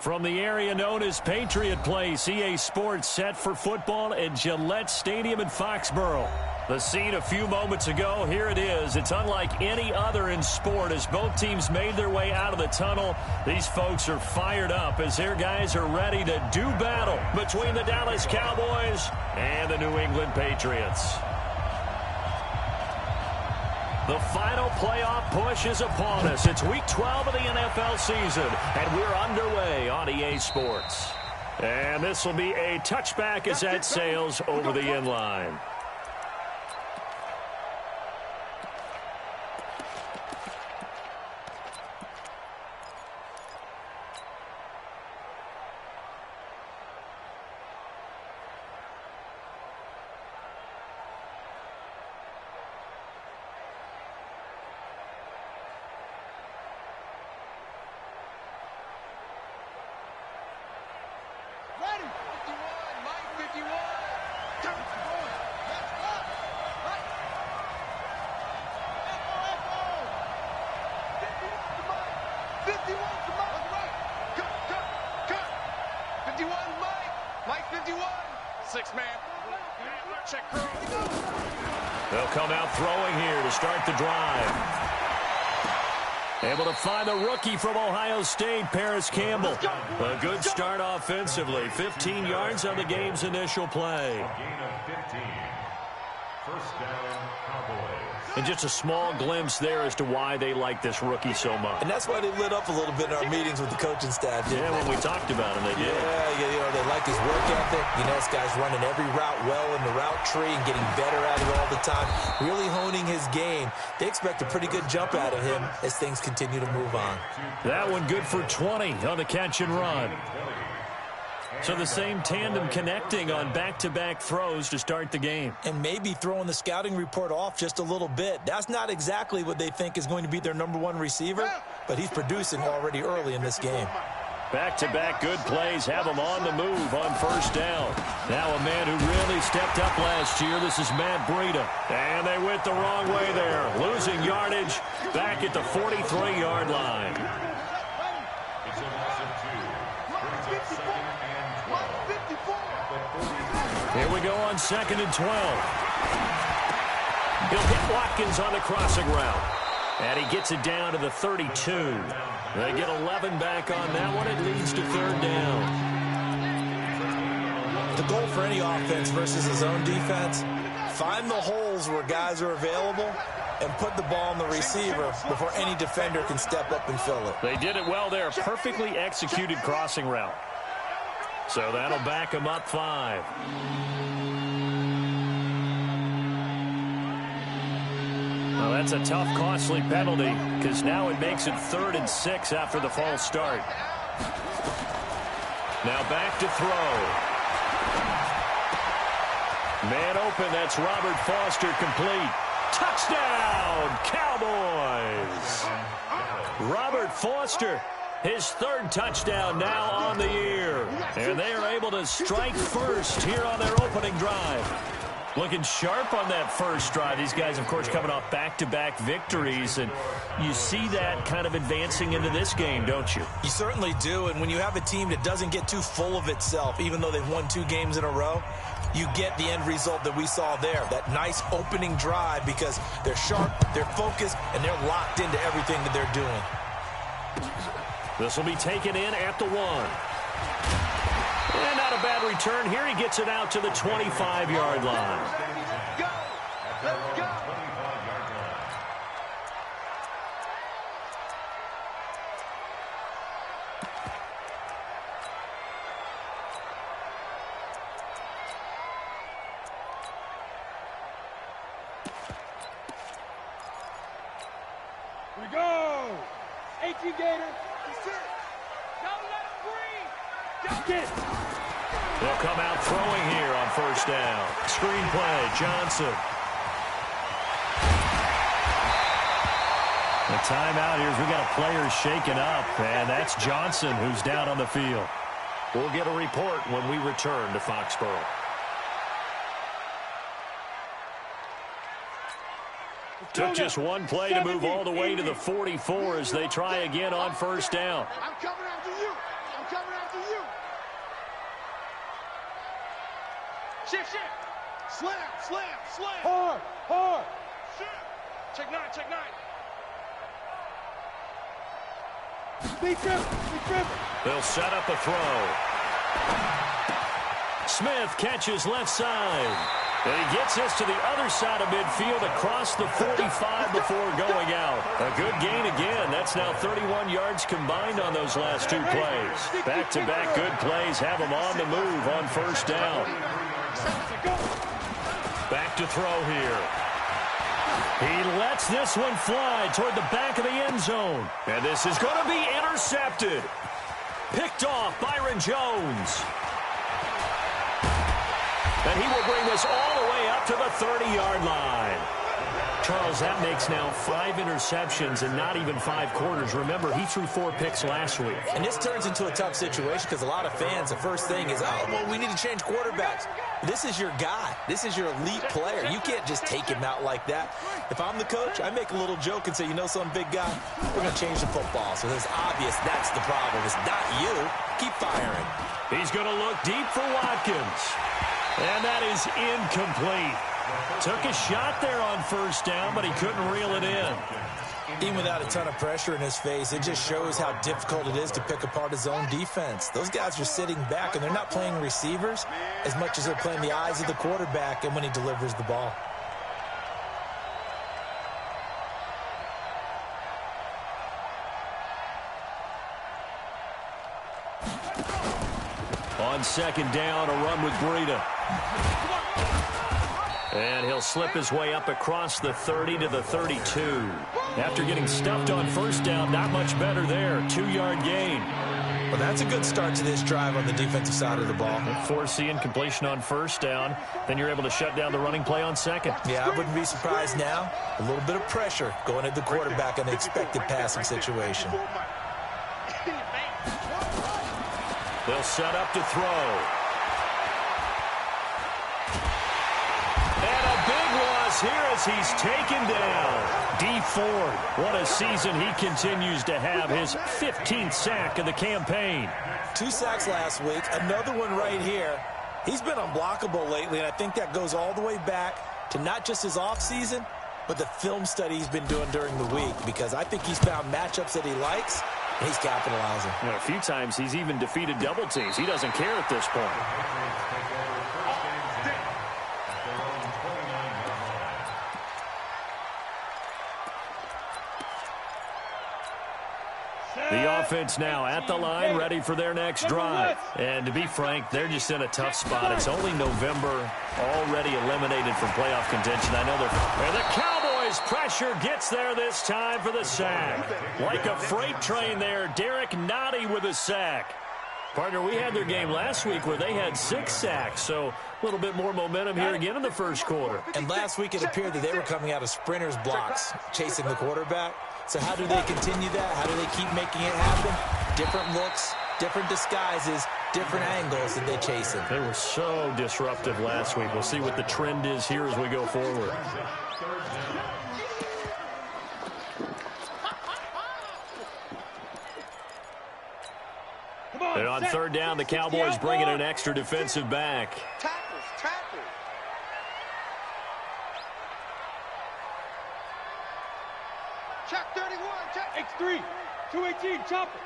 From the area known as Patriot Place, EA Sports set for football at Gillette Stadium in Foxborough. The scene a few moments ago, here it is. It's unlike any other in sport as both teams made their way out of the tunnel. These folks are fired up as their guys are ready to do battle between the Dallas Cowboys and the New England Patriots. The final playoff push is upon us. It's Week 12 of the NFL season, and we're underway on EA Sports. And this will be a touchback as that sails over the end line. They'll come out throwing here to start the drive. Able to find the rookie from Ohio State, Paris Campbell. A good start offensively. 15 yards on the game's initial play. A gain of 15. First down, Cowboys. And just a small glimpse there as to why they like this rookie so much. And that's why they lit up a little bit in our meetings with the coaching staff. Yeah, when we talked about him, they did. Yeah, they like his work ethic. You know, this guy's running every route well in the route tree and getting better at it all the time. Really honing his game. They expect a pretty good jump out of him as things continue to move on. That one good for 20 on the catch and run. So the same tandem connecting on back-to-back throws to start the game. And maybe throwing the scouting report off just a little bit. That's not exactly what they think is going to be their #1 receiver, but he's producing already early in this game. Back-to-back good plays have him on the move on first down. Now a man who really stepped up last year. This is Matt Breida. And they went the wrong way there. Losing yardage back at the 43-yard line. It's a loss of 2. Brings up 2nd and 12. Here we go on 2nd and 12. He'll hit Watkins on the crossing route. And he gets it down to the 32. They get 11 back on that one. It leads to 3rd down. The goal for any offense versus his own defense, find the holes where guys are available and put the ball on the receiver before any defender can step up and fill it. They did it well there. Perfectly executed crossing route. So that'll back him up 5. Well, that's a tough, costly penalty because now it makes it 3rd and 6 after the false start. Now back to throw. Man open, that's Robert Foster complete. Touchdown, Cowboys! Robert Foster, his 3rd touchdown now on the year. And they are able to strike first here on their opening drive. Looking sharp on that first drive. These guys, of course, coming off back-to-back victories. And you see that kind of advancing into this game, don't you? You certainly do. And when you have a team that doesn't get too full of itself, even though they've won 2 games in a row, you get the end result that we saw there. That nice opening drive because they're sharp, they're focused, and they're locked into everything that they're doing. This will be taken in at the 1. And not a bad return. Here he gets it out to the 25-yard line. Go! Let's go! 25-yard line. Here we go! 18 Gator. That's it. Don't let him breathe. Don't get. They'll come out throwing here on first down. Screen play, Johnson. The timeout here is we got a player shaken up, and that's Johnson who's down on the field. We'll get a report when we return to Foxborough. Took just one play to move all the way to the 44 as they try again on first down. I'm coming after you. I'm coming after you. Shift. Slam. Hard. Shift. Check nine. Be tripping. They'll set up a throw. Smith catches left side. And he gets this to the other side of midfield across the 45 before going out. A good gain again. That's now 31 yards combined on those last two plays. Back-to-back good plays have him on the move on first down. Back to throw here. He lets this one fly toward the back of the end zone. And this is going to be intercepted. Picked off Byron Jones. And he will bring this all the way up to the 30-yard line. Charles, that makes now 5 interceptions and not even 5 quarters. Remember, he threw 4 picks last week. And this turns into a tough situation because a lot of fans, the first thing is, oh, well, we need to change quarterbacks. This is your guy. This is your elite player. You can't just take him out like that. If I'm the coach, I make a little joke and say, you know some big guy, we're going to change the football. So it's obvious that's the problem. It's not you. Keep firing. He's going to look deep for Watkins. And that is incomplete. Took a shot there on first down, but he couldn't reel it in. Even without a ton of pressure in his face, it just shows how difficult it is to pick apart his own defense. Those guys are sitting back, and they're not playing receivers as much as they're playing the eyes of the quarterback and when he delivers the ball. On second down, a run with Breida. And he'll slip his way up across the 30 to the 32. After getting stuffed on first down, not much better there. 2-yard gain. Well, that's a good start to this drive on the defensive side of the ball. Forcing completion on first down. Then you're able to shut down the running play on second. Yeah, I wouldn't be surprised now. A little bit of pressure going at the quarterback in the expected passing situation. They'll set up to throw. And a big loss here as he's taken down. Dee Ford, what a season he continues to have. His 15th sack of the campaign. 2 sacks last week, another one right here. He's been unblockable lately, and I think that goes all the way back to not just his offseason, but the film study he's been doing during the week, because I think he's found matchups that he likes, and he's capitalizing. You know, a few times he's even defeated double teams. He doesn't care at this point. The offense now at the line, ready for their next drive. And to be frank, they're just in a tough spot. It's only November, already eliminated from playoff contention. I know they're... And the Cowboys pressure gets there this time for the sack. Like a freight train there, Derek Nottie with a sack. Partner, we had their game last week where they had 6 sacks, so a little bit more momentum here again in the first quarter. And last week it appeared that they were coming out of sprinters blocks, chasing the quarterback. So how do they continue that? How do they keep making it happen? Different looks, different disguises, different angles that they chase him. They were so disruptive last week. We'll see what the trend is here as we go forward. And on third down, the Cowboys bring in an extra defensive back. Tackles. Check 31, check. X3, 218, chopper.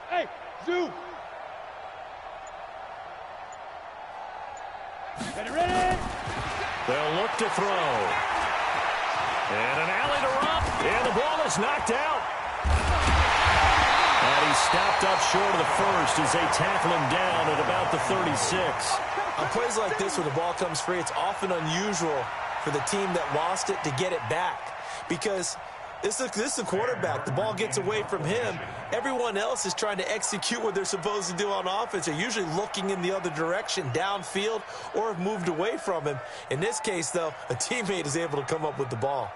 Hey, zoom. Ready. They'll look to throw. And an alley to run. And the ball is knocked out. And he stopped up short of the first as they tackle him down at about the 36. On plays like this where the ball comes free, it's often unusual for the team that lost it to get it back. Because this is the quarterback. The ball gets away from him. Everyone else is trying to execute what they're supposed to do on offense. They're usually looking in the other direction, downfield, or have moved away from him. In this case, though, a teammate is able to come up with the ball.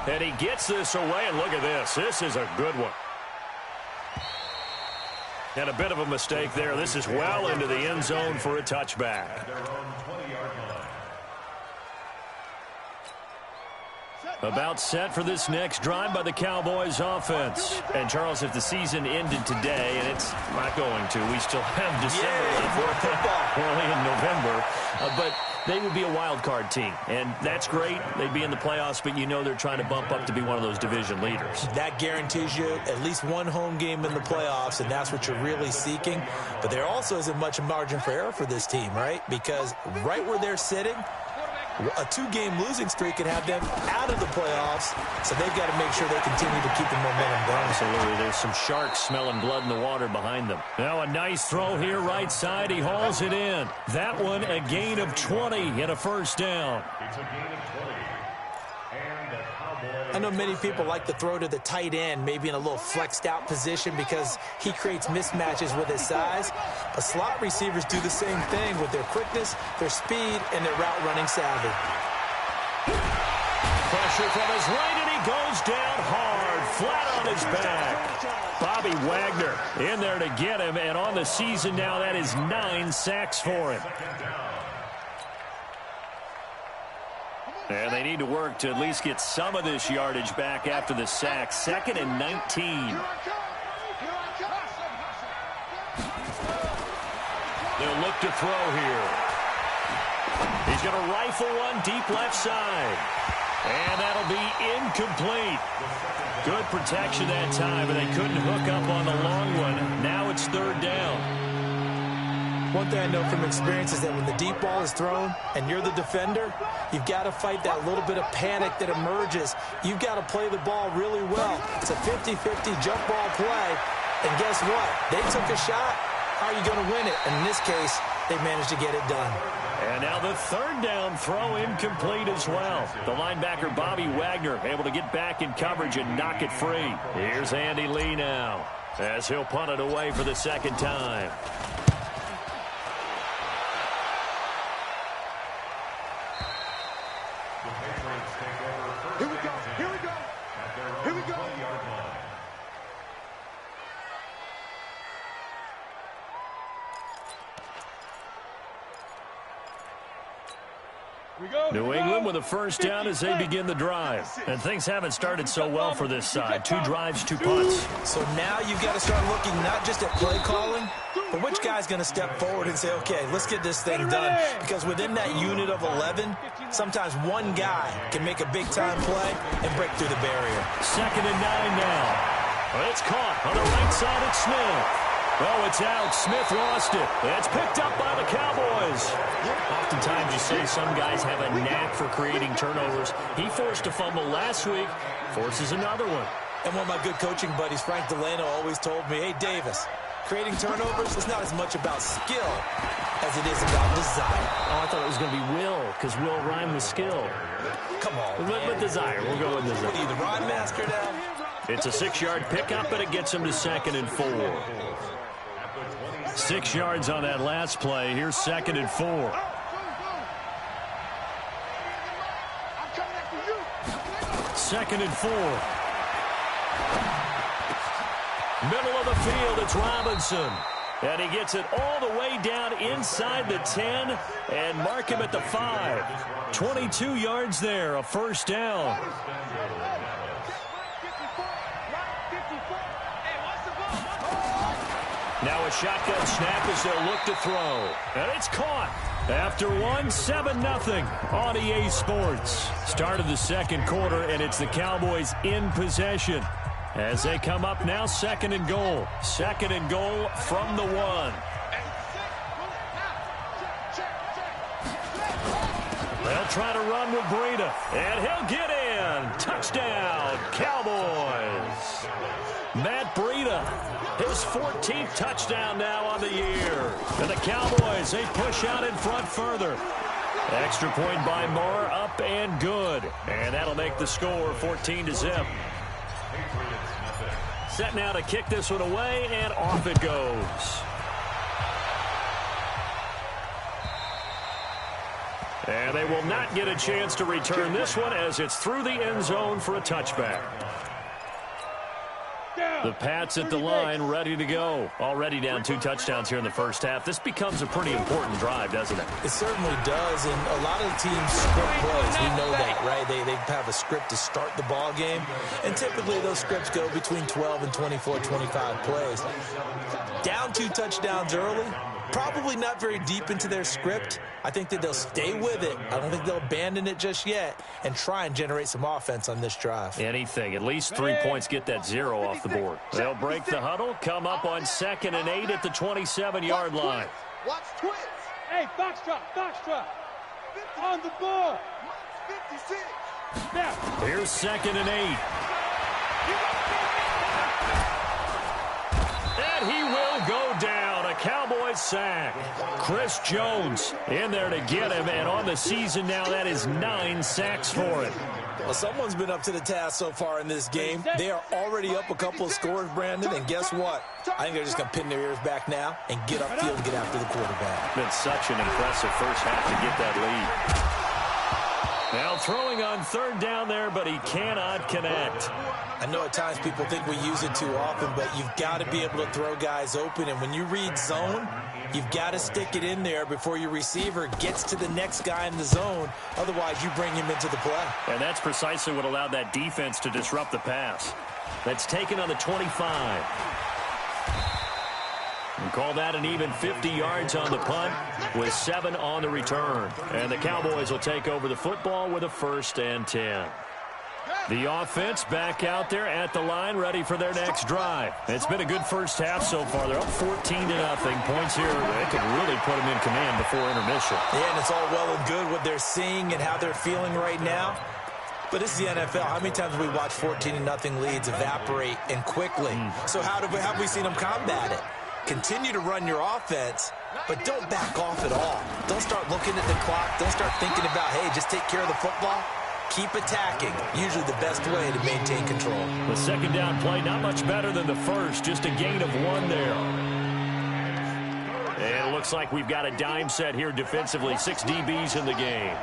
And he gets this away, and look at this. This is a good one. And a bit of a mistake there. This is well into the end zone for a touchback. About set for this next drive by the Cowboys offense. And, Charles, if the season ended today, and it's not going to, we still have December left, early in November, but they would be a wild card team, and that's great. They'd be in the playoffs, but you know they're trying to bump up to be one of those division leaders. That guarantees you at least one home game in the playoffs, and that's what you're really seeking. But there also isn't much margin for error for this team, right? Because right where they're sitting, a two-game losing streak could have them out of the playoffs, so they've got to make sure they continue to keep the momentum going. Absolutely. There's some sharks smelling blood in the water behind them. Now a nice throw here right side. He hauls it in. That one a gain of 20 and a first down. It's a gain of 20. And the Cowboys. I know many people like to throw to the tight end, maybe in a little flexed out position because he creates mismatches with his size. But slot receivers do the same thing with their quickness, their speed, and their route running savvy. Pressure from his right, and he goes down hard, flat on his back. Bobby Wagner in there to get him, and on the season now, that is 9 sacks for him. And they need to work to at least get some of this yardage back after the sack. 2nd and 19. They'll look to throw here. He's going to rifle one deep left side. And that'll be incomplete. Good protection that time, and they couldn't hook up on the long one. Now it's 3rd down. One thing I know from experience is that when the deep ball is thrown and you're the defender, you've got to fight that little bit of panic that emerges. You've got to play the ball really well. It's a 50-50 jump ball play. And guess what? They took a shot. How are you going to win it? And in this case, they managed to get it done. And now the 3rd down throw incomplete as well. The linebacker Bobby Wagner able to get back in coverage and knock it free. Here's Andy Lee now as he'll punt it away for the 2nd time. Here we go. Here we go. Here we go. 20-yard line. New England with a first down as they begin the drive. And things haven't started so well for this side. 2 drives, 2 punts. So now you've got to start looking not just at play calling, but which guy's going to step forward and say, okay, let's get this thing done. Because within that unit of 11, sometimes one guy can make a big-time play and break through the barrier. 2nd and 9 now. Well, it's caught on the right side at Smith. Oh, it's out. Smith lost it. It's picked up by the Cowboys. Oftentimes you say some guys have a knack for creating turnovers. He forced a fumble last week, forces another one. And one of my good coaching buddies, Frank Delano, always told me, hey, Davis, creating turnovers is not as much about skill as it is about desire. Oh, I thought it was going to be will, because will rhyme with skill. Come on, With desire. We'll go with desire. What are you, the rhyme master now? It's a 6-yard pickup, and it gets him to 2nd and 4. 6 yards on that last play. Here's 2nd and 4. 2nd and 4. Middle of the field, it's Robinson. And he gets it all the way down inside the 10 and mark him at the 5. 22 yards there, a first down. Now a shotgun snap as they'll look to throw. And it's caught. After 7-0 on EA Sports. Start of the 2nd quarter, and it's the Cowboys in possession. As they come up now, 2nd and goal. 2nd and goal from the 1. They'll try to run with Breida. And he'll get in. Touchdown, Cowboys. Matt Breida, his 14th touchdown now on the year. And the Cowboys, they push out in front further. Extra point by Moore, up and good. And that'll make the score 14-0. Set now to kick this one away, and off it goes. And they will not get a chance to return this one as it's through the end zone for a touchback. Down. The Pats at the line, ready to go. Already down 2 touchdowns here in the first half. This becomes a pretty important drive, doesn't it? It certainly does, and a lot of the teams script plays. We know that, right? They have a script to start the ball game, and typically those scripts go between 12 and 24, 25 plays. Down 2 touchdowns early, probably not very deep into their script. I think that they'll stay with it. I don't think they'll abandon it just yet and try and generate some offense on this drive. Anything. At least 3 points, get that 0 off the board. They'll break the huddle, come up on 2nd and 8 at the 27-yard line. Watch twist. Hey, foxtrot, foxtrot. On the board. 56. Now. Here's 2nd and 8. And he will go down. A Cowboys sack. Chris Jones in there to get him. And on the season now, that is 9 sacks for him. Well, someone's been up to the task so far in this game. They are already up a couple of scores, Brandon, and guess what? I think they're just going to pin their ears back now and get upfield and get after the quarterback. Been such an impressive first half to get that lead. Now throwing on 3rd down there, but he cannot connect. I know at times people think we use it too often, but you've got to be able to throw guys open. And when you read zone, you've got to stick it in there before your receiver gets to the next guy in the zone. Otherwise, you bring him into the play. And that's precisely what allowed that defense to disrupt the pass. That's taken on the 25. And call that an even 50 yards on the punt with 7 on the return. And the Cowboys will take over the football with a 1st and 10. The offense back out there at the line, ready for their next drive. It's been a good first half so far. They're up 14-0. Points here, they could really put them in command before intermission. Yeah, and it's all well and good what they're seeing and how they're feeling right now. But this is the NFL. How many times have we watched 14-0 leads evaporate and quickly? So how have we seen them combat it? Continue to run your offense, but don't back off at all. Don't start looking at the clock. Don't start thinking about, hey, just take care of the football. Keep attacking. Usually the best way to maintain control. The 2nd down play, not much better than the first. Just a gain of 1 there. And it looks like we've got a dime set here defensively. 6 DBs in the game.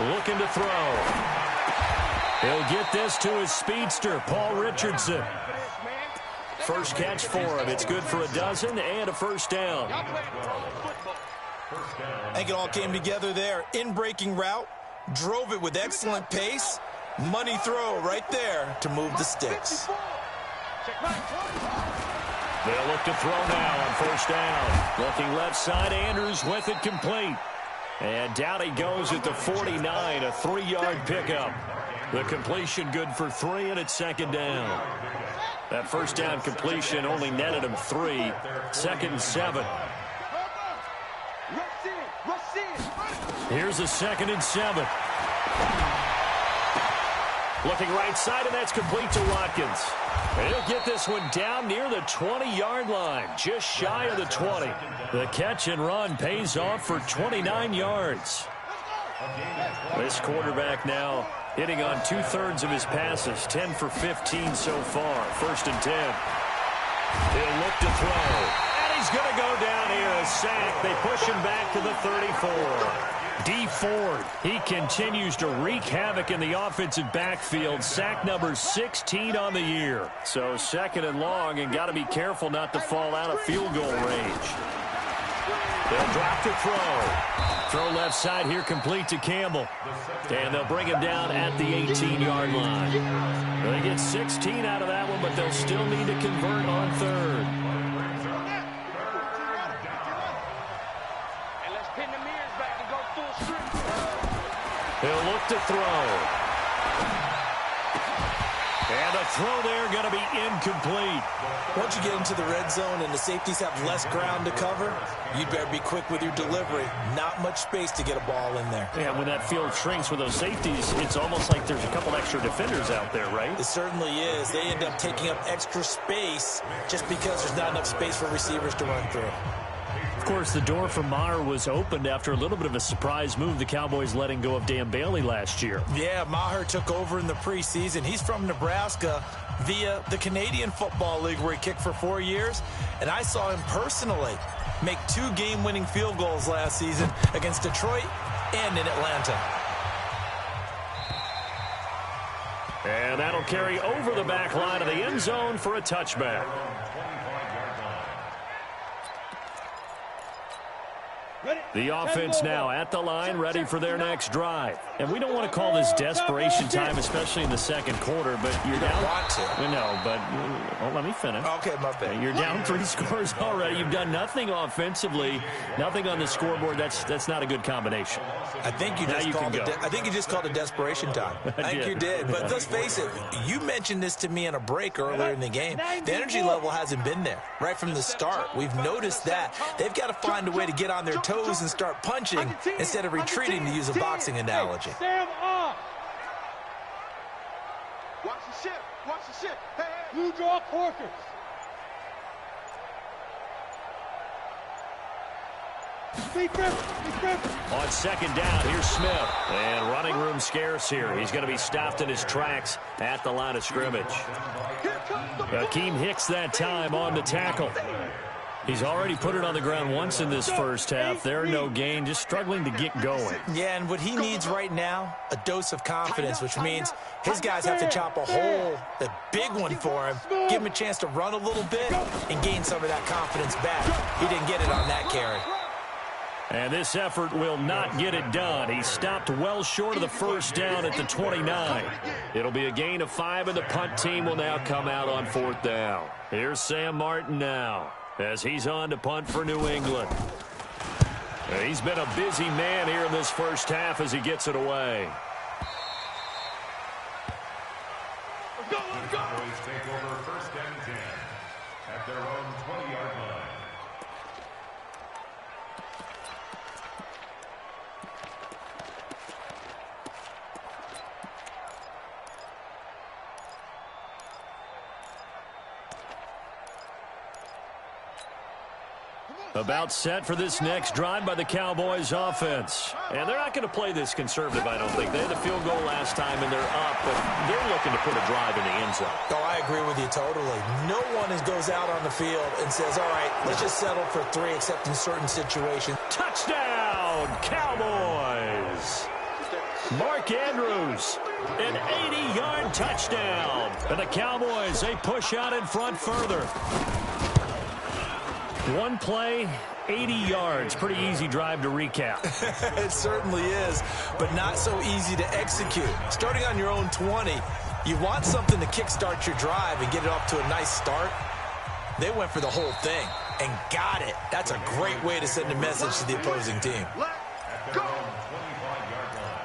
Looking to throw. He'll get this to his speedster, Paul Richardson. First catch for him. It's good for a dozen and a 1st down. I think it all came together there. In-breaking route. Drove it with excellent pace. Money throw right there to move the sticks. They'll look to throw now on 1st down. Looking left side, Andrews with it complete. And down he goes at the 49, a 3-yard pickup. The completion good for 3, and it's 2nd down. That 1st down completion only netted him 3. 2nd and 7. Here's a 2nd and 7. Looking right side, and that's complete to Watkins. And he'll get this one down near the 20-yard line, just shy of the 20. The catch and run pays off for 29 yards. This quarterback now hitting on 2/3 of his passes, 10 for 15 so far. 1st and 10. He'll look to throw. And he's going to go down here, a sack. They push him back to the 34. Dee Ford, he continues to wreak havoc in the offensive backfield. Sack number 16 on the year. So 2nd and long, and got to be careful not to fall out of field goal range. They'll drop to throw. Throw left side here, complete to Campbell. And they'll bring him down at the 18-yard line. They get 16 out of that one, but they'll still need to convert on 3rd. He'll look to throw. And the throw there going to be incomplete. Once you get into the red zone and the safeties have less ground to cover, you'd better be quick with your delivery. Not much space to get a ball in there. Yeah, when that field shrinks with those safeties, it's almost like there's a couple extra defenders out there, right? It certainly is. They end up taking up extra space just because there's not enough space for receivers to run through. Of course, the door for Maher was opened after a little bit of a surprise move. The Cowboys letting go of Dan Bailey last year. Yeah, Maher took over in the preseason. He's from Nebraska, via the Canadian Football League, where he kicked for 4 years, and I saw him personally make 2 game-winning field goals last season against Detroit and in Atlanta. And that'll carry over the back line of the end zone for a touchback. The offense now at the line, ready for their next drive. And we don't want to call this desperation time, especially in the second quarter, but you're down. Want to. No, but let me finish. Okay, my bad. You're down 3 scores already. You've done nothing offensively, nothing on the scoreboard. That's not a good combination. I think you just called it desperation time. I think you did. But let's face it, you mentioned this to me in a break earlier in the game. The energy level hasn't been there right from the start. We've noticed that. They've got to find a way to get on their toes and start punching instead of retreating, to use a boxing analogy. Sam off. Watch the ship. Watch the ship. Hey, hey. Blue draw corkers. Be careful. On second down, here's Smith. And running room scarce here. He's going to be stopped in his tracks at the line of scrimmage. Akeem Hicks that time on the tackle. He's already put it on the ground once in this first half. There, no gain, just struggling to get going. Yeah, and what he needs right now, a dose of confidence, which means his guys have to chop a hole, a big one for him, give him a chance to run a little bit and gain some of that confidence back. He didn't get it on that carry. And this effort will not get it done. He stopped well short of the first down at the 29. It'll be a gain of 5, and the punt team will now come out on 4th down. Here's Sam Martin now, as he's on to punt for New England. He's been a busy man here in this first half as he gets it away. Cowboys take over 1st and 10 at their own 20-yard line. About set for this next drive by the Cowboys offense. And they're not going to play this conservative, I don't think. They had the field goal last time, and they're up, but they're looking to put a drive in the end zone. Oh, I agree with you totally. No one goes out on the field and says, all right, let's just settle for 3, except in certain situations. Touchdown, Cowboys! Mark Andrews, an 80-yard touchdown. And the Cowboys, they push out in front further. One play, 80 yards. Pretty easy drive to recap. It certainly is, but not so easy to execute. Starting on your own 20, you want something to kickstart your drive and get it off to a nice start. They went for the whole thing and got it. That's a great way to send a message to the opposing team. At their own 25-yard line.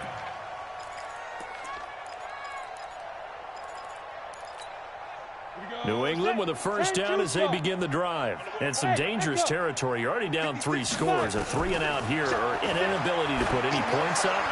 New England with a first down as they begin the drive. And some dangerous territory. You're already down 3 scores. A 3-and-out here, or an inability to put any points up.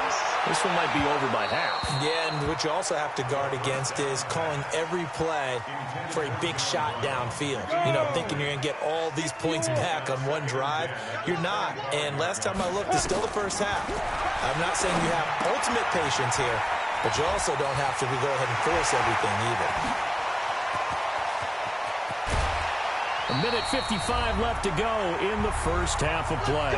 This one might be over by half. Yeah, and what you also have to guard against is calling every play for a big shot downfield. You know, thinking you're going to get all these points back on one drive. You're not. And last time I looked, it's still the first half. I'm not saying you have ultimate patience here, but you also don't have to go ahead and force everything either. A minute 55 left to go in the first half of play.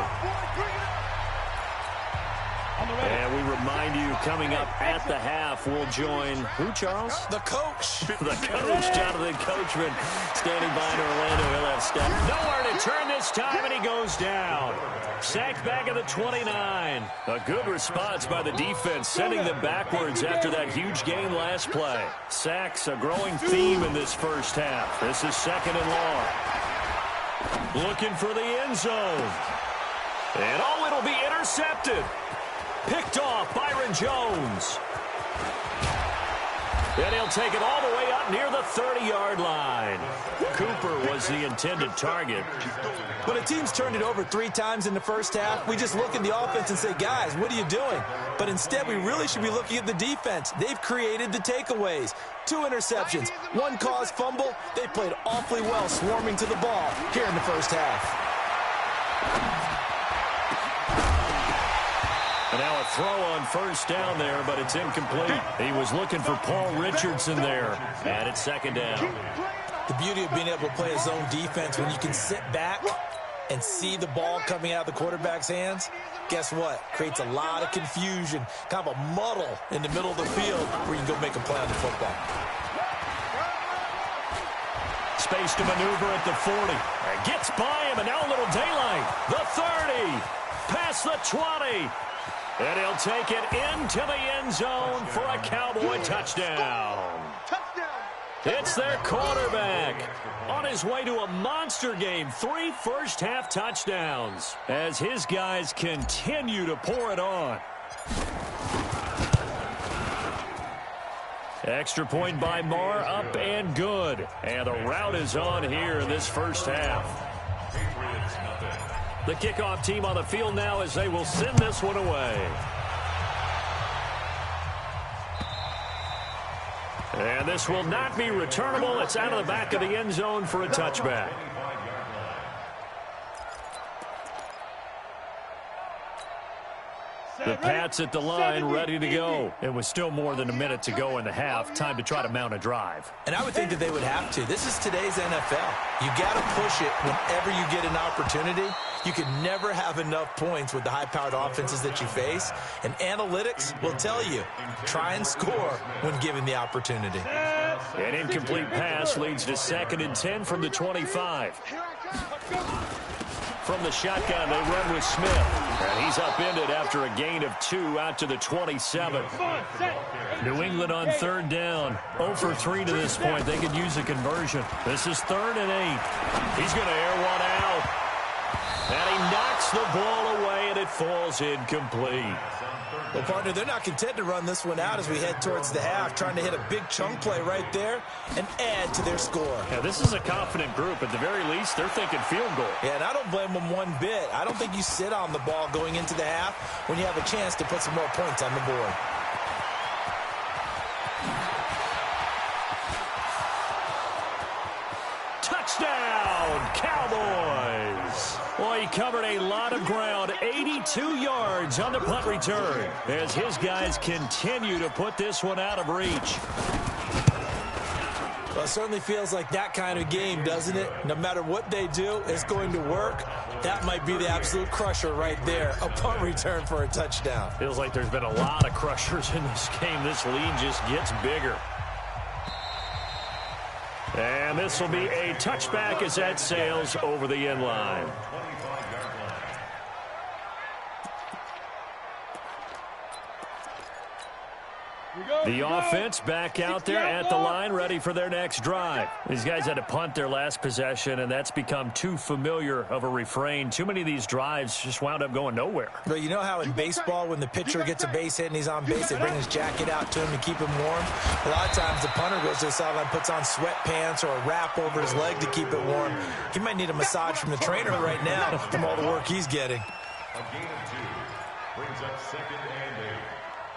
And we remind you, coming up at the half, we'll join who, Charles? The coach. The coach, Jonathan Coachman, standing by in Orlando. He'll have step. Nowhere to turn this time, and he goes down. Sacked back at the 29. A good response by the defense, sending them backwards after that huge gain last play. Sacks, a growing theme in this first half. This is 2nd and long. Looking for the end zone. And oh, it'll be intercepted. Picked off Byron Jones. And he'll take it all the way up near the 30-yard line. Cooper was the intended target. When a team's turned it over 3 times in the first half, we just look at the offense and say, guys, what are you doing? But instead, we really should be looking at the defense. They've created the takeaways. 2 interceptions, 1 caused fumble. They played awfully well swarming to the ball here in the first half. And now a throw on first down there, but it's incomplete. He was looking for Paul Richardson there. And it's second down. The beauty of being able to play a zone defense when you can sit back and see the ball coming out of the quarterback's hands, guess what? Creates a lot of confusion, kind of a muddle in the middle of the field where you can go make a play on the football. Space to maneuver at the 40. Gets by him, and now a little daylight. The 30. Past the 20. And he'll take it into the end zone for a Cowboy touchdown. It's their quarterback on his way to a monster game. 3 first-half touchdowns as his guys continue to pour it on. Extra point by Marr, up and good. And the route is on here in this first half. The kickoff team on the field now as they will send this one away. And this will not be returnable. It's out of the back of the end zone for a touchback. The Pats at the line, ready to go. It was still more than a minute to go in the half. Time to try to mount a drive. And I would think that they would have to. This is today's NFL. You got to push it whenever you get an opportunity. You can never have enough points with the high-powered offenses that you face. And analytics will tell you, try and score when given the opportunity. An incomplete pass leads to 2nd and 10 from the 25. From the shotgun, they run with Smith. And he's upended after a gain of 2 out to the 27. New England on 3rd down. 0 for 3 to this point. They could use a conversion. This is 3rd and 8. He's going to air one out. And he knocks the ball away, and it falls incomplete. Well, partner, they're not content to run this one out as we head towards the half, trying to hit a big chunk play right there and add to their score. Yeah, this is a confident group. At the very least, they're thinking field goal. Yeah, and I don't blame them one bit. I don't think you sit on the ball going into the half when you have a chance to put some more points on the board. Touchdown, Cowboys! Well, he covered a lot of ground, 82 yards on the punt return, as his guys continue to put this one out of reach. Well, it certainly feels like that kind of game, doesn't it? No matter what they do, it's going to work. That might be the absolute crusher right there, a punt return for a touchdown. Feels like there's been a lot of crushers in this game. This lead just gets bigger. And this will be a touchback as that sails over the end line. The offense back out there at the line, ready for their next drive. These guys had to punt their last possession, and that's become too familiar of a refrain. Too many of these drives just wound up going nowhere. But you know how in baseball, when the pitcher gets a base hit and he's on base, they bring his jacket out to him to keep him warm? A lot of times the punter goes to the sideline, puts on sweatpants or a wrap over his leg to keep it warm. He might need a massage from the trainer right now from all the work he's getting. A gain of 2 brings up 2nd and 8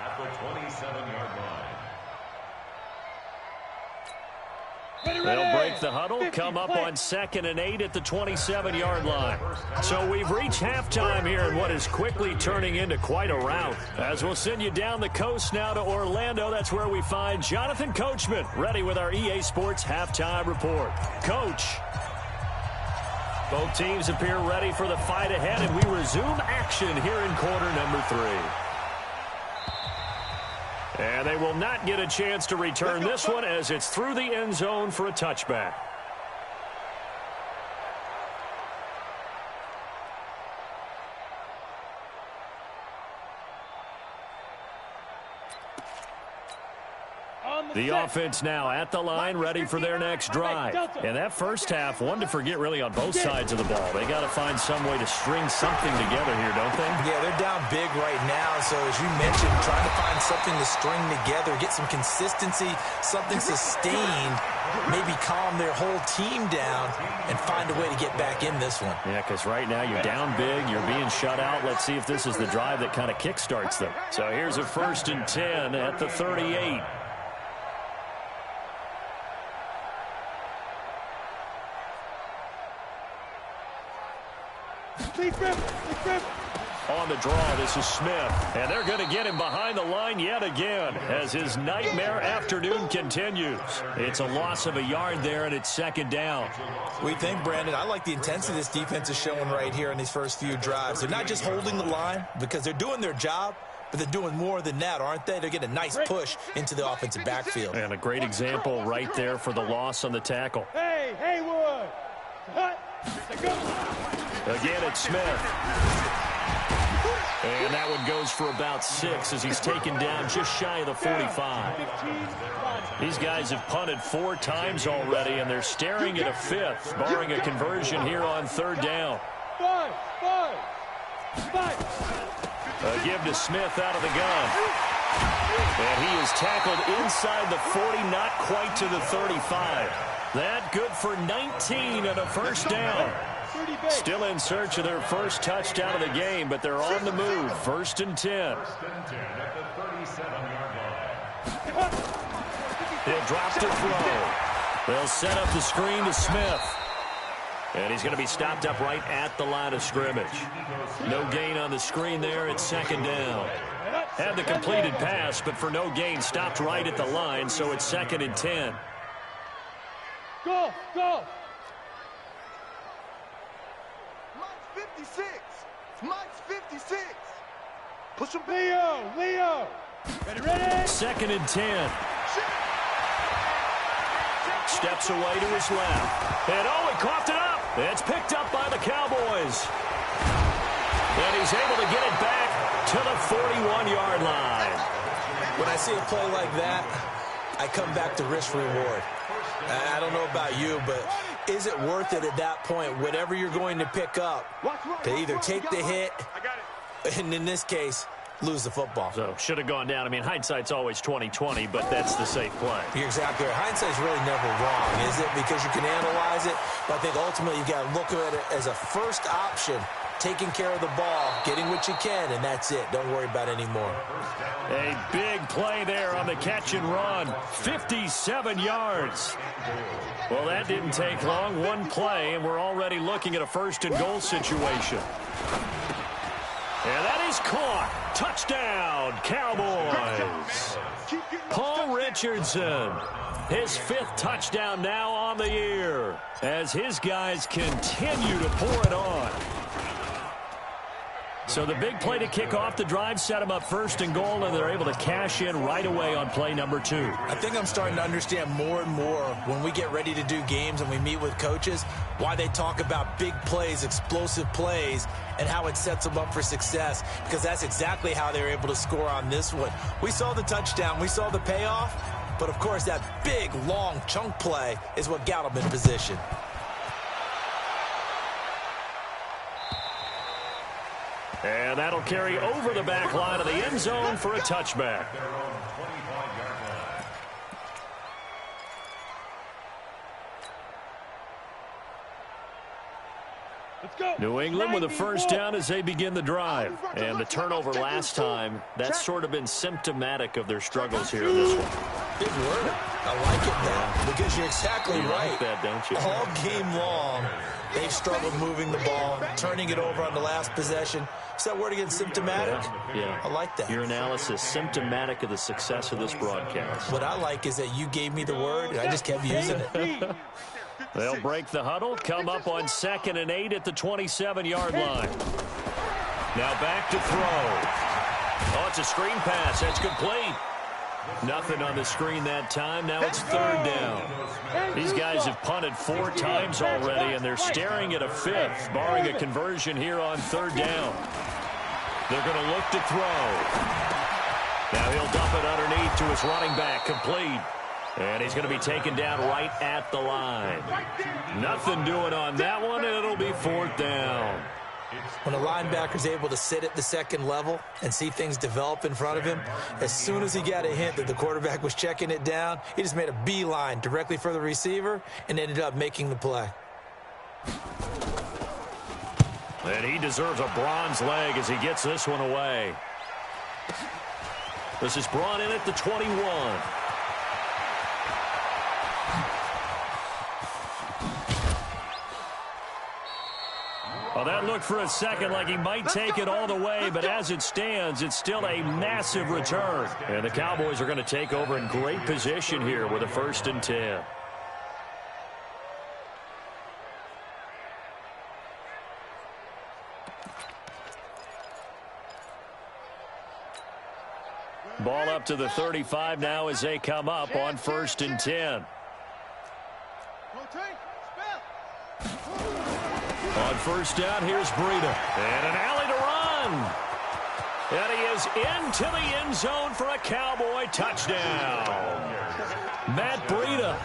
at the 27-yard line. They'll break the huddle, come up on 2nd and 8 at the 27-yard line. So we've reached halftime here in what is quickly turning into quite a rout. As we'll send you down the coast now to Orlando, that's where we find Jonathan Coachman, ready with our EA Sports halftime report. Coach. Both teams appear ready for the fight ahead, and we resume action here in quarter number 3. And they will not get a chance to return this one as it's through the end zone for a touchback. The offense now at the line, ready for their next drive. And that first half, one to forget really on both sides of the ball. They got to find some way to string something together here, don't they? Yeah, they're down big right now. So as you mentioned, trying to find something to string together, get some consistency, something sustained, maybe calm their whole team down and find a way to get back in this one. Yeah, because right now you're down big, you're being shut out. Let's see if this is the drive that kind of kickstarts them. So here's a 1st and 10 at the 38. On the draw, this is Smith. And they're going to get him behind the line yet again as his nightmare afternoon continues. It's a loss of a yard there, and it's second down. We think, Brandon, I like the intensity this defense is showing right here in these first few drives. They're not just holding the line because they're doing their job, but they're doing more than that, aren't they? They're getting a nice push into the offensive backfield. And a great example right there for the loss on the tackle. Hey, Haywood. Hut. Again, it's Smith. And that one goes for about 6 as he's taken down just shy of the 45. These guys have punted 4 times already, and they're staring at a 5th, barring a conversion here on third down. Five. A give to Smith out of the gun. And he is tackled inside the 40, not quite to the 35. That good for 19 and a first down. Still in search of their first touchdown of the game, but they're on the move. 1st and 10. He'll drop to throw. They'll set up the screen to Smith. And he's going to be stopped up right at the line of scrimmage. No gain on the screen there. It's second down. Had the completed pass, but for no gain, stopped right at the line, so it's 2nd and 10. Go. Mike's 56. Mike's 56. Push him. Leo. Ready. 2nd and 10. Steps away to his left. And he coughed it up. It's picked up by the Cowboys. And he's able to get it back to the 41-yard line. When I see a play like that, I come back to risk reward. I don't know about you, but is it worth it at that point, whatever you're going to pick up, to either take the hit, and in this case, lose the football? So should have gone down. I mean, hindsight's always 20/20, but that's the safe play. You're exactly right. Hindsight's really never wrong, is it? Because you can analyze it, but I think ultimately you got to look at it as a first option, taking care of the ball, getting what you can, and that's it. Don't worry about it anymore. A big play there on the catch and run. 57 yards. Well, that didn't take long. One play, and we're already looking at a 1st and goal situation. And that is caught. Touchdown, Cowboys. Paul Richardson, his 5th touchdown now on the year as his guys continue to pour it on. So the big play to kick off the drive set them up 1st and goal, and they're able to cash in right away on play number 2. I think I'm starting to understand more and more when we get ready to do games and we meet with coaches why they talk about big plays, explosive plays, and how it sets them up for success, because that's exactly how they were able to score on this one. We saw the touchdown. We saw the payoff. But, of course, that big, long chunk play is what got them in position. And that'll carry over the back line of the end zone for a touchback. New England with a first down as they begin the drive. And the turnover last time, that's sort of been symptomatic of their struggles here in this one. Big word. I like it now because you're exactly right. Like that, don't you? All game long, they've struggled moving the ball, turning it over on the last possession. Is that word again, symptomatic? Yeah. I like that. Your analysis, symptomatic of the success of this broadcast. What I like is that you gave me the word, and I just kept using it. They'll break the huddle, come up on 2nd and 8 at the 27-yard line. Now back to throw. Oh, it's a screen pass. That's complete. Nothing on the screen that time. Now it's 3rd down. These guys have punted 4 times already, and they're staring at a 5th, barring a conversion here on 3rd down. They're going to look to throw. Now he'll dump it underneath to his running back, complete. And he's going to be taken down right at the line. Nothing doing on that one, and it'll be 4th down. When a linebacker's able to sit at the second level and see things develop in front of him, as soon as he got a hint that the quarterback was checking it down, he just made a beeline directly for the receiver and ended up making the play. And he deserves a bronze leg as he gets this one away. This is brought in at the 21. Well, that looked for a second like he might take it all the way, but as it stands, it's still a massive return. And the Cowboys are going to take over in great position here with a 1st and 10. Ball up to the 35 now as they come up on 1st and 10. On 1st down, here's Breida. And an alley to run. And he is into the end zone for a Cowboy touchdown. Matt Breida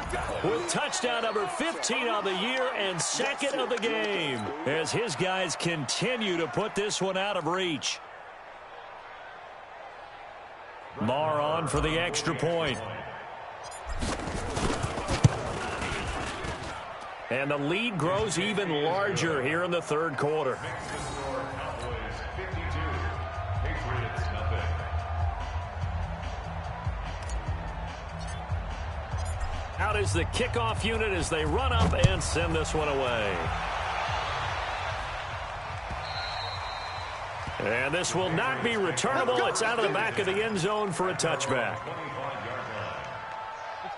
with touchdown number 15 on the year and 2nd of the game as his guys continue to put this one out of reach. Marr on for the extra point. And the lead grows even larger here in the 3rd quarter. Cowboys 52, Patriots nothing. Out is the kickoff unit as they run up and send this one away. And this will not be returnable. It's out of the back of the end zone for a touchback.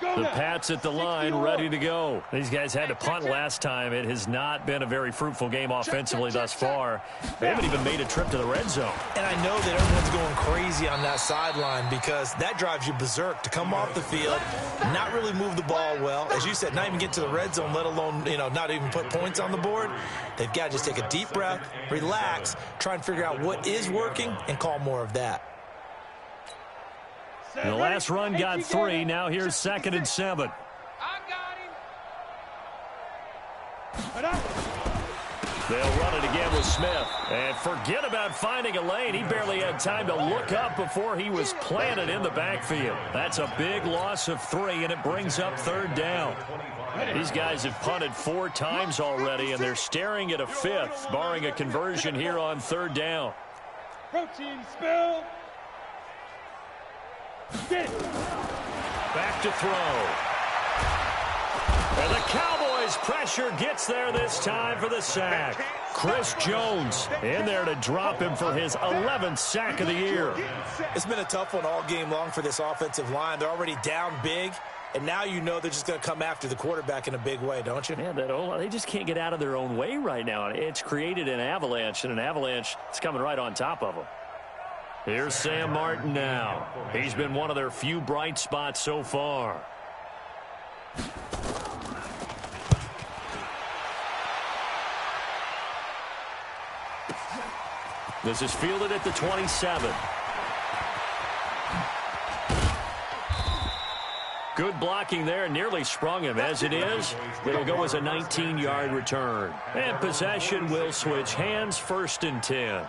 The Pats at the line, ready to go. These guys had to punt last time. It has not been a very fruitful game offensively thus far. They haven't even made a trip to the red zone. And I know that everyone's going crazy on that sideline because that drives you berserk to come off the field, not really move the ball well. As you said, not even get to the red zone, let alone, not even put points on the board. They've got to just take a deep breath, relax, try and figure out what is working, and call more of that. The last run got 3. Now here's 2nd and 7. I got him. They'll run it again with Smith. And forget about finding a lane. He barely had time to look up before he was planted in the backfield. That's a big loss of 3, and it brings up 3rd down. These guys have punted 4 times already, and they're staring at a 5th, barring a conversion here on 3rd down. Protein spill. Get it. Back to throw. And the Cowboys pressure gets there this time for the sack. Chris Jones in there to drop him for his 11th sack of the year. It's been a tough one all game long for this offensive line. They're already down big, and now you know they're just going to come after the quarterback in a big way, don't you? Yeah, they just can't get out of their own way right now. It's created an avalanche, and an avalanche is coming right on top of them. Here's Sam Martin now. He's been one of their few bright spots so far. This is fielded at the 27. Good blocking there, nearly sprung him. As it is, it'll go as a 19-yard return. And possession will switch hands, 1st and 10.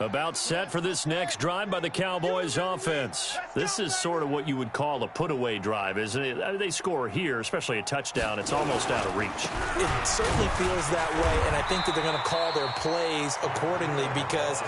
About set for this next drive by the Cowboys offense. This is sort of what you would call a put-away drive, isn't it? They score here, especially a touchdown. It's almost out of reach. It certainly feels that way, and I think that they're going to call their plays accordingly because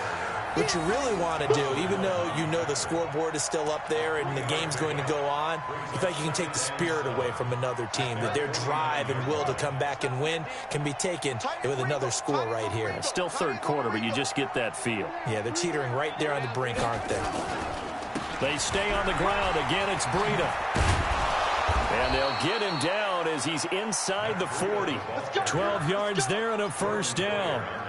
what you really want to do, even though you know the scoreboard is still up there and the game's going to go on, you feel like you can take the spirit away from another team, that their drive and will to come back and win can be taken with another score right here. It's still 3rd quarter, but you just get that feel. Yeah, they're teetering right there on the brink, aren't they? They stay on the ground. Again, it's Breida. And they'll get him down as he's inside the 40. 12 yards there and a 1st down.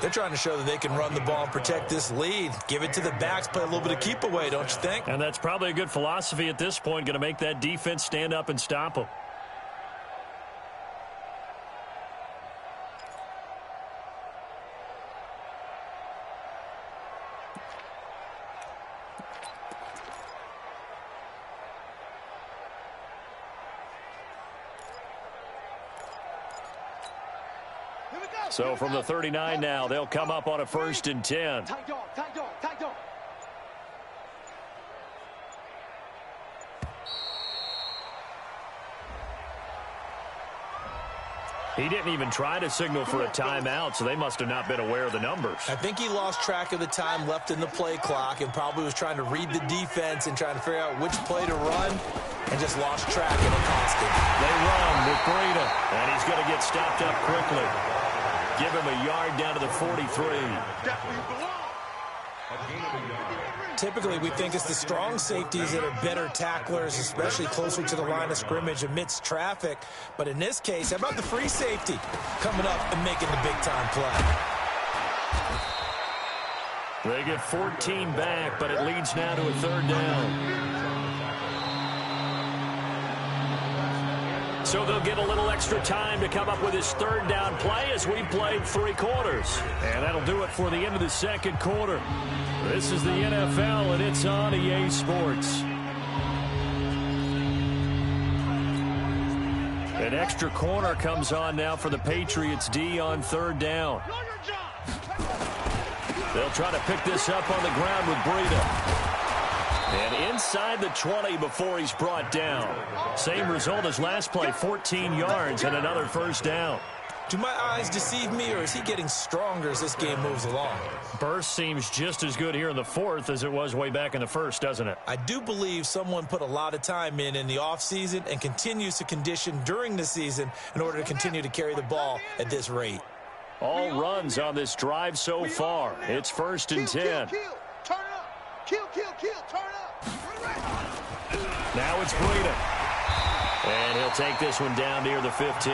They're trying to show that they can run the ball and protect this lead. Give it to the backs, play a little bit of keep away, don't you think? And that's probably a good philosophy at this point, going to make that defense stand up and stop them. So from the 39 now, they'll come up on a 1st and 10. Tight dog, tight dog, tight dog. He didn't even try to signal for a timeout, so they must have not been aware of the numbers. I think he lost track of the time left in the play clock and probably was trying to read the defense and trying to figure out which play to run and just lost track and it cost him. They run with Breida, and he's going to get stopped up quickly. Give him a yard down to the 43. Typically, we think it's the strong safeties that are better tacklers, especially closer to the line of scrimmage amidst traffic. But in this case, how about the free safety coming up and making the big-time play? They get 14 back, but it leads now to a third down. So they'll get a little extra time to come up with his third down play as we've played 3 quarters. And that'll do it for the end of the second quarter. This is the NFL, and it's on EA Sports. An extra corner comes on now for the Patriots D on third down. They'll try to pick this up on the ground with Breida. And inside the 20 before he's brought down. Same result as last play, 14 yards and another first down. Do my eyes deceive me, or is he getting stronger as this game moves along? Burst seems just as good here in the fourth as it was way back in the first, doesn't it? I do believe someone put a lot of time in the offseason and continues to condition during the season in order to continue to carry the ball at this rate. All runs on this drive so far. It's 1st and 10. Turn up. Kill, turn up. Now it's Breida. And he'll take this one down near the 15.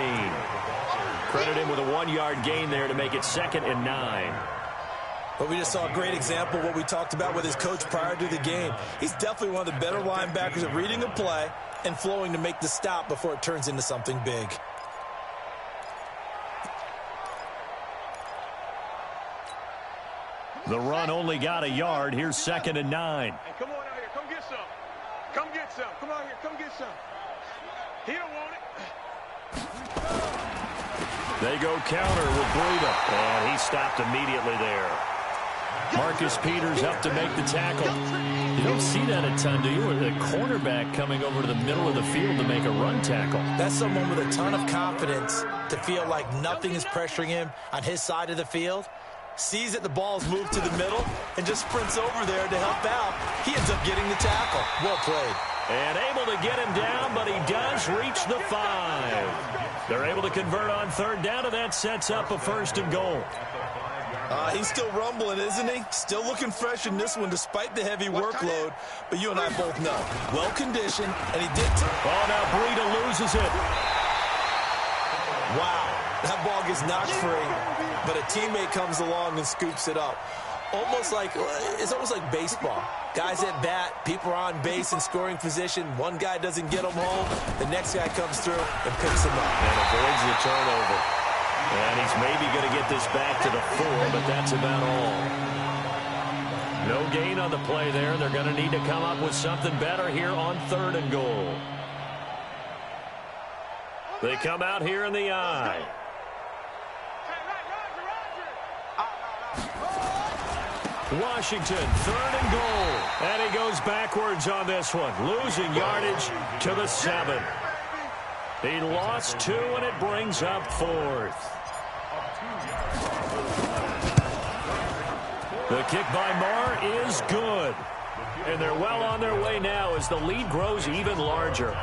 Credit him with a 1-yard gain there to make it 2nd and 9. But we just saw a great example of what we talked about with his coach prior to the game. He's definitely one of the better linebackers at reading a play and flowing to make the stop before it turns into something big. The run only got a yard. Here's 2nd and 9. Hey, come on out here. Come get some. Come get some. Come out here. Come get some. He don't want it. They go counter with Breida, and he stopped immediately there. Marcus Peters up to make the tackle. You don't see that a ton, do you? A cornerback coming over to the middle of the field to make a run tackle. That's someone with a ton of confidence to feel like nothing is pressuring him on his side of the field. Sees that the ball's moved to the middle and just sprints over there to help out. He ends up getting the tackle. Well played. And able to get him down, but he does reach the 5. They're able to convert on third down, and that sets up a 1st and goal. He's still rumbling, isn't he? Still looking fresh in this one despite the heavy workload. But you and I both know. Well-conditioned, and he did. Oh, now Breida loses it. Wow. That ball gets knocked free, but a teammate comes along and scoops it up. It's almost like baseball. Guys at bat, people are on base in scoring position. One guy doesn't get them home. The next guy comes through and picks him up. And avoids the turnover. And he's maybe going to get this back to the 4, but that's about all. No gain on the play there. They're going to need to come up with something better here on 3rd and goal. They come out here in the I. Washington, 3rd and goal. And he goes backwards on this one, losing yardage to the 7. He lost 2, and it brings up 4th. The kick by Marr is good. And they're well on their way now as the lead grows even larger.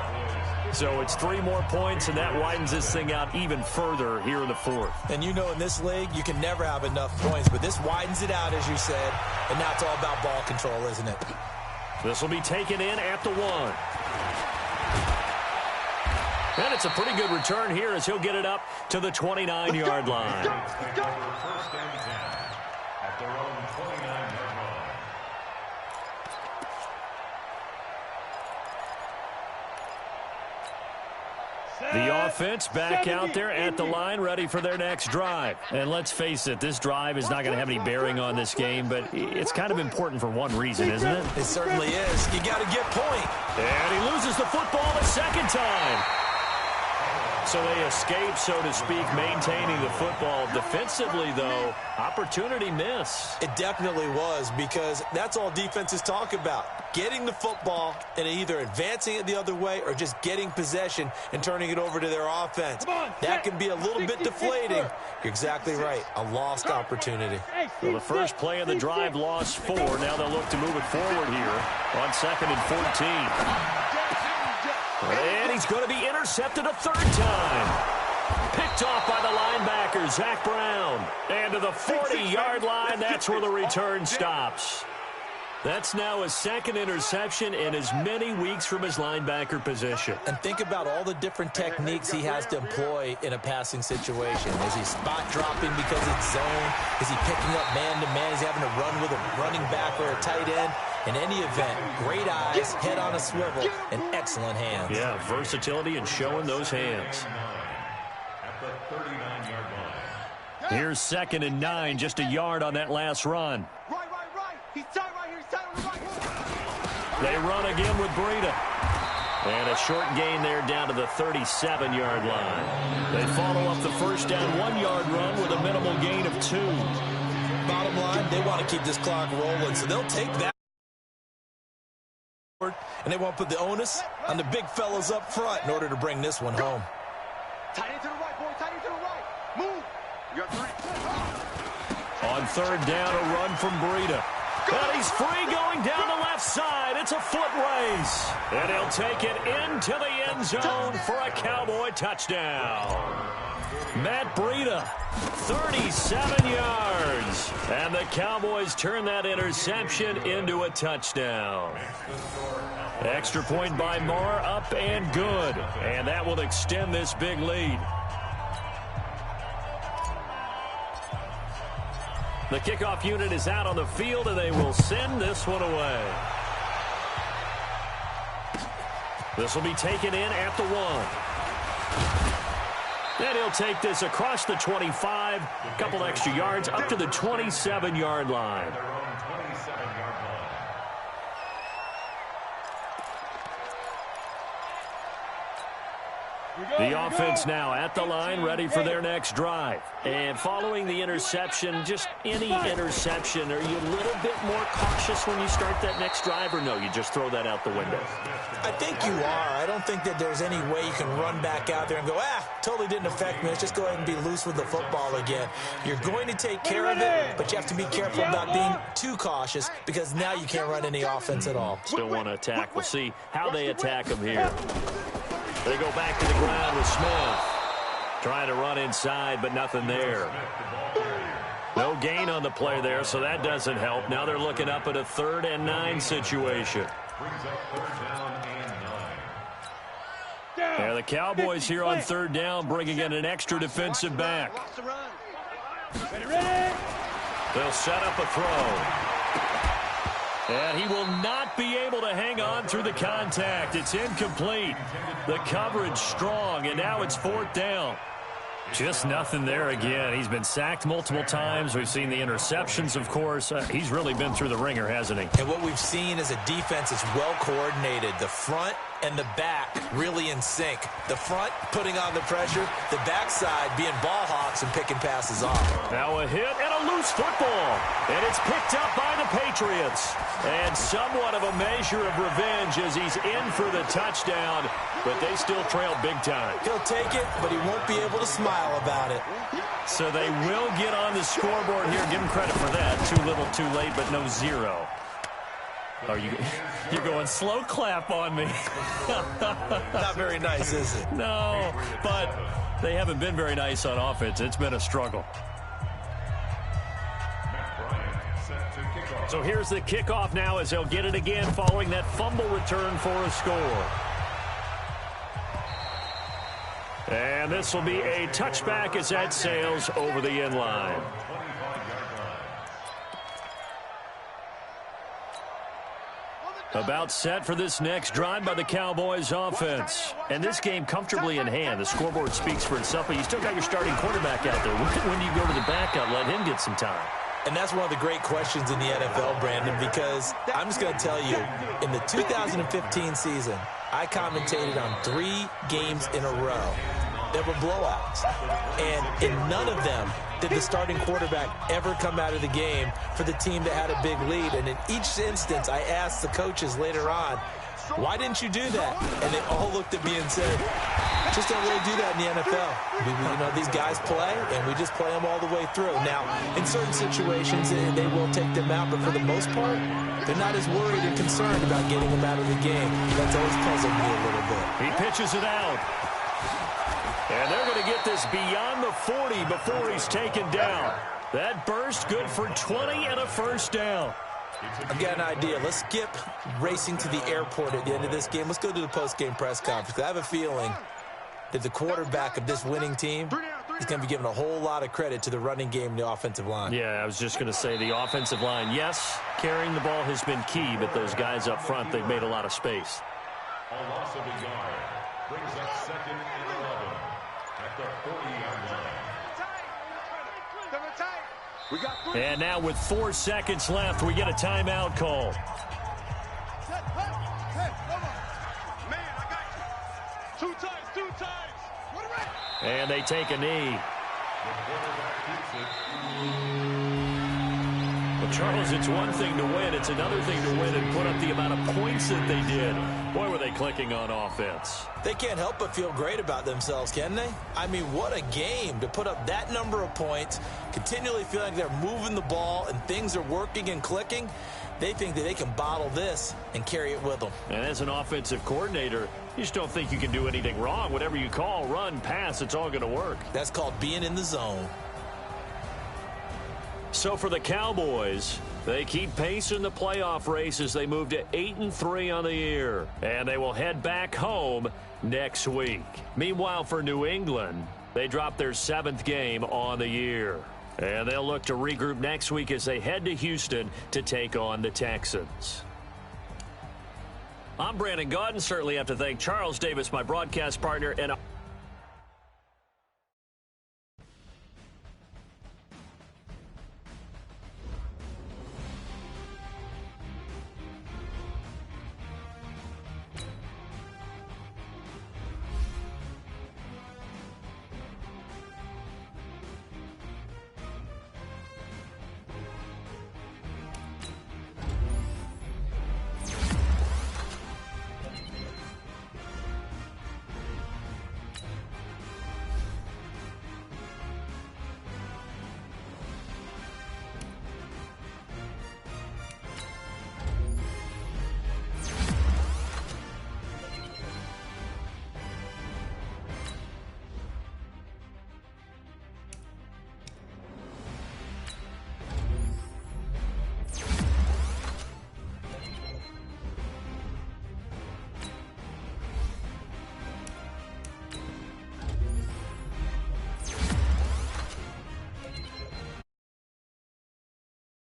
So it's 3 more points, and that widens this thing out even further here in the 4th. And you know in this league, you can never have enough points, but this widens it out, as you said, and now it's all about ball control, isn't it? This will be taken in at the 1. And it's a pretty good return here as he'll get it up to the 29-yard line. First and 10 at their own 29-yard line. The offense back out there at the line, ready for their next drive. And let's face it, this drive is not going to have any bearing on this game, but it's kind of important for one reason, isn't it? It certainly is. You got to get point. And he loses the football a second time. So they escape, so to speak, maintaining the football. Defensively, though, opportunity miss. It definitely was, because that's all defenses talk about. Getting the football and either advancing it the other way or just getting possession and turning it over to their offense. That can be a little bit deflating. You're exactly right. A lost opportunity. Well, the first play of the drive lost 4. Now they'll look to move it forward here on 2nd and 14. And he's going to be intercepted a 3rd time. Picked off by the linebacker, Zach Brown. And to the 40-yard line, that's where the return stops. That's now his 2nd interception in as many weeks from his linebacker position. And think about all the different techniques he has to employ in a passing situation. Is he spot dropping because it's zone? Is he picking up man-to-man? Is he having to run with a running back or a tight end? In any event, great eyes, head on a swivel, and excellent hands. Yeah, versatility and showing those hands. At the 39-yard line. Here's 2nd and 9, just a yard on that last run. Right. He's tight right here. He's tight on the right. They run again with Breida. And a short gain there down to the 37-yard line. They follow up the first down 1-yard run with a minimal gain of 2. Bottom line, they want to keep this clock rolling, so they'll take that. And they won't put the onus on the big fellas up front in order to bring this one home. Tight end to the right, boy. Tight end to the right. Move. You got 3. On 3rd down, a run from Breida. And he's free going down the left side. It's a foot race. And he'll take it into the end zone for a Cowboy touchdown. Matt Breida, 37 yards. And the Cowboys turn that interception into a touchdown. Extra point by Marr, up and good. And that will extend this big lead. The kickoff unit is out on the field, and they will send this one away. This will be taken in at the 1. And he'll take this across the 25, a couple extra yards, up to the 27-yard line. The offense now at the line, ready for their next drive. And following the interception, just any interception, are you a little bit more cautious when you start that next drive, or no, you just throw that out the window? I think you are. I don't think that there's any way you can run back out there and go, totally didn't affect me. Let's just go ahead and be loose with the football again. You're going to take care of it, but you have to be careful about being too cautious, because now you can't run any offense at all. Still want to attack. We'll see how they attack him here. They go back to the ground with Smith. Trying to run inside, but nothing there. No gain on the play there, so that doesn't help. Now they're looking up at a 3rd and 9 situation. Yeah, the Cowboys here on 3rd down, bringing in an extra defensive back. They'll set up a throw. And he will not be able to hang on through the contact. It's incomplete. The coverage strong, and now it's 4th down. Just nothing there again. He's been sacked multiple times. We've seen the interceptions, of course. He's really been through the ringer, hasn't he? And what we've seen is a defense that's well coordinated. The front and the back really in sync. The front putting on the pressure, the backside being ball hawks and picking passes off. Now a hit and a loose football. And it's picked up by the Patriots. And somewhat of a measure of revenge as he's in for the touchdown. But they still trail big time. He'll take it, but he won't be able to smile about it. So they will get on the scoreboard here. Give him credit for that. Too little, too late, but no 0. Oh, you're going slow clap on me. Not very nice, is it? No, but they haven't been very nice on offense. It's been a struggle. So here's the kickoff now as they'll get it again following that fumble return for a score. And this will be a touchback as that sails over the end line. About set for this next drive by the Cowboys offense. And this game comfortably in hand. The scoreboard speaks for itself, but you still got your starting quarterback out there. When do you go to the backup, let him get some time? And that's one of the great questions in the NFL, Brandon, because I'm just going to tell you, in the 2015 season, I commentated on 3 games in a row. that were blowouts. And in none of them did the starting quarterback ever come out of the game for the team that had a big lead. And in each instance, I asked the coaches later on, why didn't you do that? And they all looked at me and said, just don't really do that in the NFL. These guys play, and we just play them all the way through. Now, in certain situations, they will take them out, but for the most part, they're not as worried and concerned about getting them out of the game. That's always puzzled me a little bit. He pitches it out. And they're going to get this beyond the 40 before he's taken down. That burst good for 20 and a first down. I've got an idea. Let's skip racing to the airport at the end of this game. Let's go to the post-game press conference. I have a feeling that the quarterback of this winning team is going to be given a whole lot of credit to the running game and the offensive line. Yeah, I was just going to say the offensive line, yes, carrying the ball has been key, but those guys up front, they've made a lot of space. A loss of a yard brings up 2nd and 11 at the 40-yard line. And now with 4 seconds left, we get a timeout call. Two times. And they take a knee. Well, Charles, it's one thing to win. It's another thing to win and put up the amount of points that they did. Boy, were they clicking on offense. They can't help but feel great about themselves, can they? I mean, what a game to put up that number of points, continually feel like they're moving the ball and things are working and clicking. They think that they can bottle this and carry it with them. And as an offensive coordinator, you just don't think you can do anything wrong. Whatever you call, run, pass, it's all going to work. That's called being in the zone. So for the Cowboys, they keep pace in the playoff race as they move to 8-3 on the year. And they will head back home next week. Meanwhile, for New England, they drop their 7th game on the year. And they'll look to regroup next week as they head to Houston to take on the Texans. I'm Brandon Gaudin. Certainly have to thank Charles Davis, my broadcast partner, and